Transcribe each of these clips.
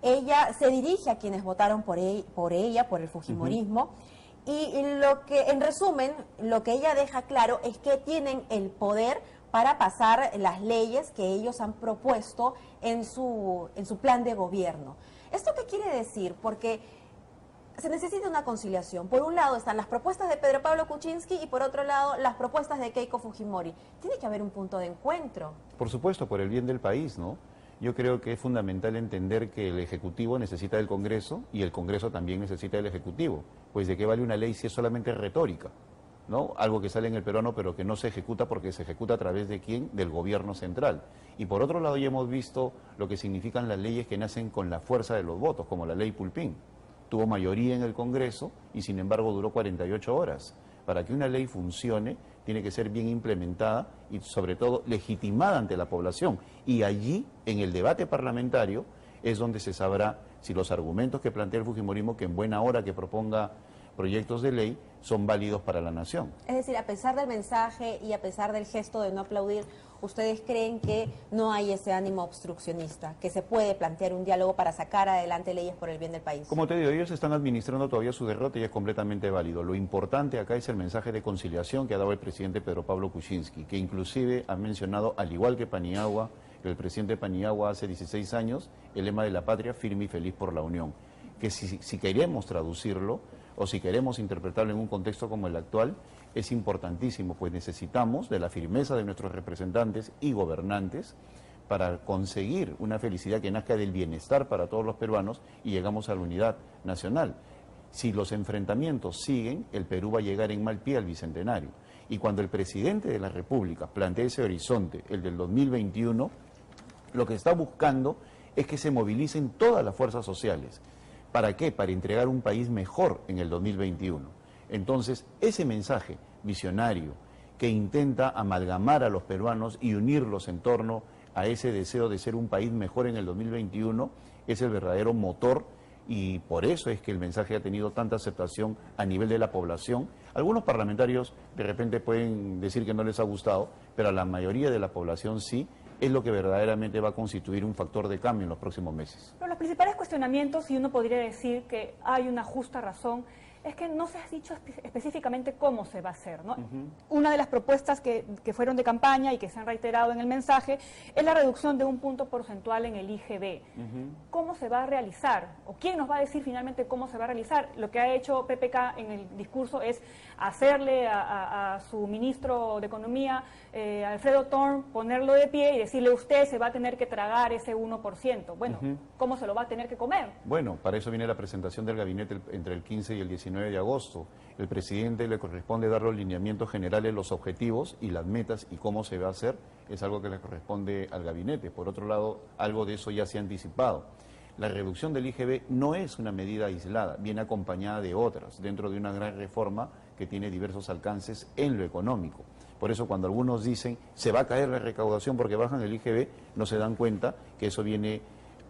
ella se dirige a quienes votaron por ella, por el fujimorismo, y lo que, en resumen, lo que ella deja claro es que tienen el poder para pasar las leyes que ellos han propuesto en su plan de gobierno. ¿Esto qué quiere decir? Porque se necesita una conciliación. Por un lado están las propuestas de Pedro Pablo Kuczynski y por otro lado las propuestas de Keiko Fujimori. Tiene que haber un punto de encuentro. Por supuesto, por el bien del país, ¿no? Yo creo que es fundamental entender que el Ejecutivo necesita del Congreso y el Congreso también necesita del Ejecutivo. Pues ¿de qué vale una ley si es solamente retórica? ¿No? Algo que sale en el peruano pero que no se ejecuta porque se ejecuta a través de ¿quién? Del gobierno central. Y por otro lado ya hemos visto lo que significan las leyes que nacen con la fuerza de los votos, como la ley Pulpín. Tuvo mayoría en el Congreso y sin embargo duró 48 horas. Para que una ley funcione tiene que ser bien implementada y sobre todo legitimada ante la población. Y allí, en el debate parlamentario, es donde se sabrá si los argumentos que plantea el fujimorismo, que en buena hora que proponga proyectos de ley, son válidos para la nación. Es decir, a pesar del mensaje y a pesar del gesto de no aplaudir, ¿ustedes creen que no hay ese ánimo obstruccionista, que se puede plantear un diálogo para sacar adelante leyes por el bien del país? Como te digo, ellos están administrando todavía su derrota y es completamente válido. Lo importante acá es el mensaje de conciliación que ha dado el presidente Pedro Pablo Kuczynski, que inclusive ha mencionado, al igual que Paniagua, el presidente Paniagua hace 16 años, el lema de la patria, firme y feliz por la unión. Que si queremos traducirlo, o si queremos interpretarlo en un contexto como el actual, es importantísimo, pues necesitamos de la firmeza de nuestros representantes y gobernantes para conseguir una felicidad que nazca del bienestar para todos los peruanos y llegamos a la unidad nacional. Si los enfrentamientos siguen, el Perú va a llegar en mal pie al Bicentenario. Y cuando el presidente de la República plantea ese horizonte, el del 2021, lo que está buscando es que se movilicen todas las fuerzas sociales. ¿Para qué? Para entregar un país mejor en el 2021. Entonces, ese mensaje visionario que intenta amalgamar a los peruanos y unirlos en torno a ese deseo de ser un país mejor en el 2021 es el verdadero motor y por eso es que el mensaje ha tenido tanta aceptación a nivel de la población. Algunos parlamentarios de repente pueden decir que no les ha gustado, pero a la mayoría de la población sí. Es lo que verdaderamente va a constituir un factor de cambio en los próximos meses. Pero los principales cuestionamientos, y uno podría decir que hay una justa razón, es que no se ha dicho específicamente cómo se va a hacer, ¿no? Una de las propuestas que fueron de campaña y que se han reiterado en el mensaje es la reducción de un punto porcentual en el IGB. ¿Cómo se va a realizar? ¿O quién nos va a decir finalmente cómo se va a realizar? Lo que ha hecho PPK en el discurso es hacerle a su ministro de Economía, Alfredo Thorn, ponerlo de pie y decirle usted se va a tener que tragar ese 1%. Bueno, ¿cómo se lo va a tener que comer? Bueno, para eso viene la presentación del gabinete entre el 15 y el 19 de agosto. El presidente le corresponde dar los lineamientos generales, los objetivos y las metas y cómo se va a hacer, es algo que le corresponde al gabinete. Por otro lado, algo de eso ya se ha anticipado. La reducción del IGB no es una medida aislada, viene acompañada de otras, dentro de una gran reforma que tiene diversos alcances en lo económico. Por eso cuando algunos dicen se va a caer la recaudación porque bajan el IGB, no se dan cuenta que eso viene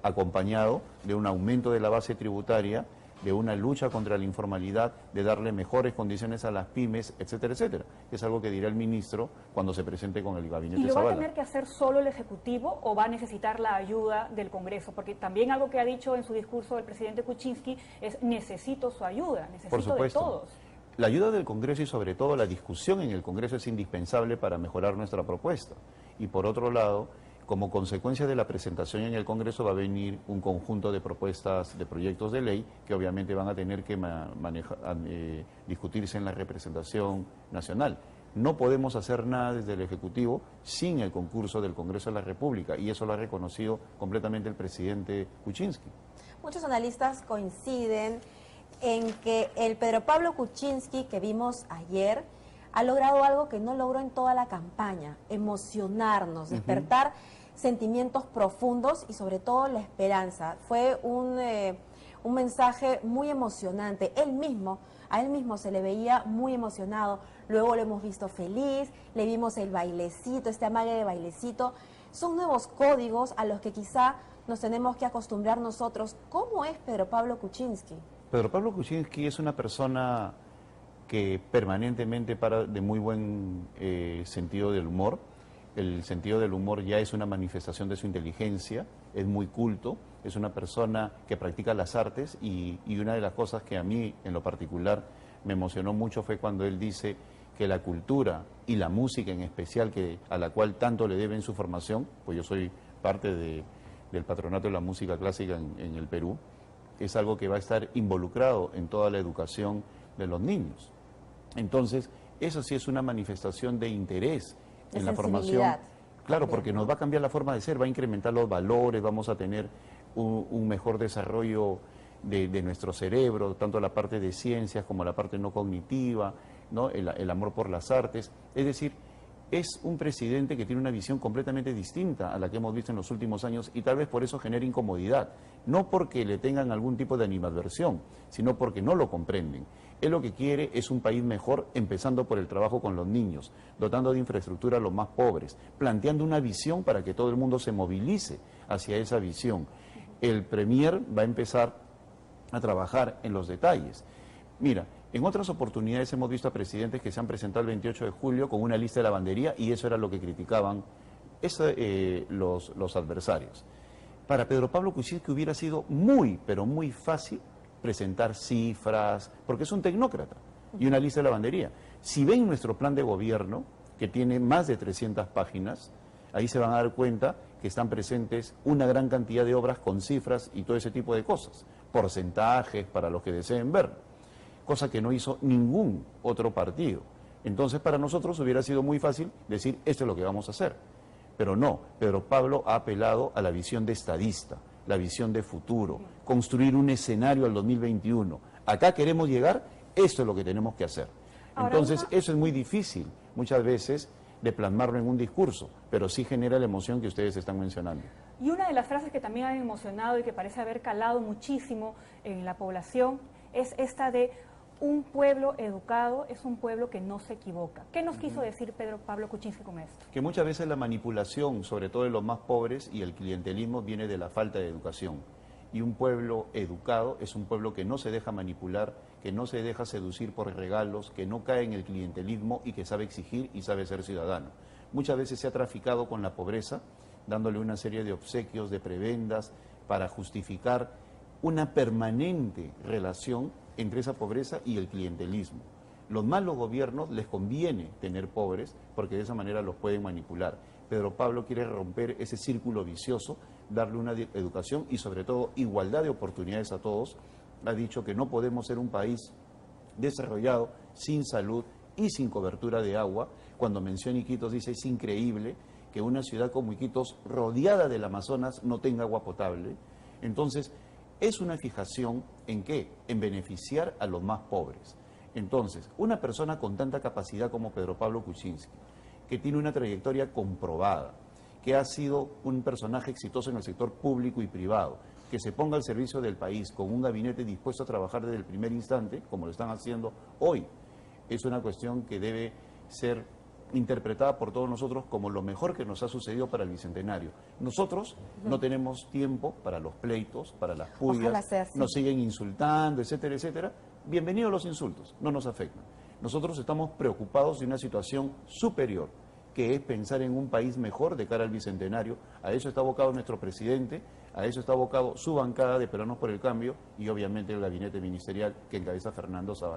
acompañado de un aumento de la base tributaria, de una lucha contra la informalidad, de darle mejores condiciones a las pymes, etcétera, etcétera. Es algo que dirá el ministro cuando se presente con el gabinete Zavala. ¿Y lo va a tener que hacer solo el Ejecutivo o va a necesitar la ayuda del Congreso? Porque también algo que ha dicho en su discurso el presidente Kuczynski es necesito su ayuda, necesito de todos. La ayuda del Congreso y sobre todo la discusión en el Congreso es indispensable para mejorar nuestra propuesta. Y por otro lado, como consecuencia de la presentación en el Congreso va a venir un conjunto de propuestas, de proyectos de ley que obviamente van a tener que discutirse en la representación nacional. No podemos hacer nada desde el Ejecutivo sin el concurso del Congreso de la República y eso lo ha reconocido completamente el presidente Kuczynski. Muchos analistas coinciden en que el Pedro Pablo Kuczynski que vimos ayer ha logrado algo que no logró en toda la campaña, emocionarnos, despertar sentimientos profundos y sobre todo la esperanza. Fue un mensaje muy emocionante. A él mismo se le veía muy emocionado, luego lo hemos visto feliz, le vimos el bailecito, este amague de bailecito. Son nuevos códigos a los que quizá nos tenemos que acostumbrar nosotros. ¿Cómo es Pedro Pablo Kuczynski? Pedro Pablo Kuczynski es una persona que permanentemente para de muy buen sentido del humor. El sentido del humor ya es una manifestación de su inteligencia es muy culto, es una persona que practica las artes y una de las cosas que a mí en lo particular me emocionó mucho fue cuando él dice que la cultura y la música en especial, a la cual tanto le deben su formación, pues yo soy parte del Patronato de la Música Clásica en el Perú, es algo que va a estar involucrado en toda la educación de los niños. Entonces, eso sí es una manifestación de interés en la formación. Claro, también, porque nos va a cambiar la forma de ser, va a incrementar los valores, vamos a tener un mejor desarrollo de nuestro cerebro, tanto la parte de ciencias como la parte no cognitiva, ¿no? El amor por las artes. Es decir, es un presidente que tiene una visión completamente distinta a la que hemos visto en los últimos años y tal vez por eso genera incomodidad. No porque le tengan algún tipo de animadversión, sino porque no lo comprenden. Él lo que quiere es un país mejor, empezando por el trabajo con los niños, dotando de infraestructura a los más pobres, planteando una visión para que todo el mundo se movilice hacia esa visión. El Premier va a empezar a trabajar en los detalles. Mira, en otras oportunidades hemos visto a presidentes que se han presentado el 28 de julio con una lista de lavandería y eso era lo que criticaban los adversarios. Para Pedro Pablo Kuczynski hubiera sido muy, pero muy fácil presentar cifras, porque es un tecnócrata, y una lista de lavandería. Si ven nuestro plan de gobierno, que tiene más de 300 páginas, ahí se van a dar cuenta que están presentes una gran cantidad de obras con cifras y todo ese tipo de cosas, porcentajes para los que deseen ver, cosa que no hizo ningún otro partido. Entonces, para nosotros hubiera sido muy fácil decir, esto es lo que vamos a hacer. Pero no, Pedro Pablo ha apelado a la visión de estadista, la visión de futuro, construir un escenario al 2021. Acá queremos llegar, esto es lo que tenemos que hacer. Entonces, eso es muy difícil, muchas veces, de plasmarlo en un discurso, pero sí genera la emoción que ustedes están mencionando. Y una de las frases que también han emocionado y que parece haber calado muchísimo en la población es esta de un pueblo educado es un pueblo que no se equivoca. ¿Qué nos quiso decir Pedro Pablo Kuczynski con esto? Que muchas veces la manipulación, sobre todo de los más pobres, y el clientelismo viene de la falta de educación. Y un pueblo educado es un pueblo que no se deja manipular, que no se deja seducir por regalos, que no cae en el clientelismo y que sabe exigir y sabe ser ciudadano. Muchas veces se ha traficado con la pobreza, dándole una serie de obsequios, de prebendas, para justificar una permanente relación entre esa pobreza y el clientelismo. Los malos gobiernos les conviene tener pobres porque de esa manera los pueden manipular. Pedro Pablo quiere romper ese círculo vicioso, darle una educación y sobre todo igualdad de oportunidades a todos. Ha dicho que no podemos ser un país desarrollado sin salud y sin cobertura de agua. Cuando menciona Iquitos dice, es increíble que una ciudad como Iquitos, rodeada del Amazonas, no tenga agua potable. Entonces, es una fijación en qué, en beneficiar a los más pobres. Entonces, una persona con tanta capacidad como Pedro Pablo Kuczynski, que tiene una trayectoria comprobada, que ha sido un personaje exitoso en el sector público y privado, que se ponga al servicio del país con un gabinete dispuesto a trabajar desde el primer instante, como lo están haciendo hoy, es una cuestión que debe ser interpretada por todos nosotros como lo mejor que nos ha sucedido para el Bicentenario. Nosotros no tenemos tiempo para los pleitos, para las pullas, nos siguen insultando, etcétera, etcétera. Bienvenidos los insultos, no nos afectan. Nosotros estamos preocupados de una situación superior, que es pensar en un país mejor de cara al Bicentenario. A eso está abocado nuestro presidente, a eso está abocado su bancada de Peruanos por el Cambio y obviamente el gabinete ministerial que encabeza Fernando Zavala.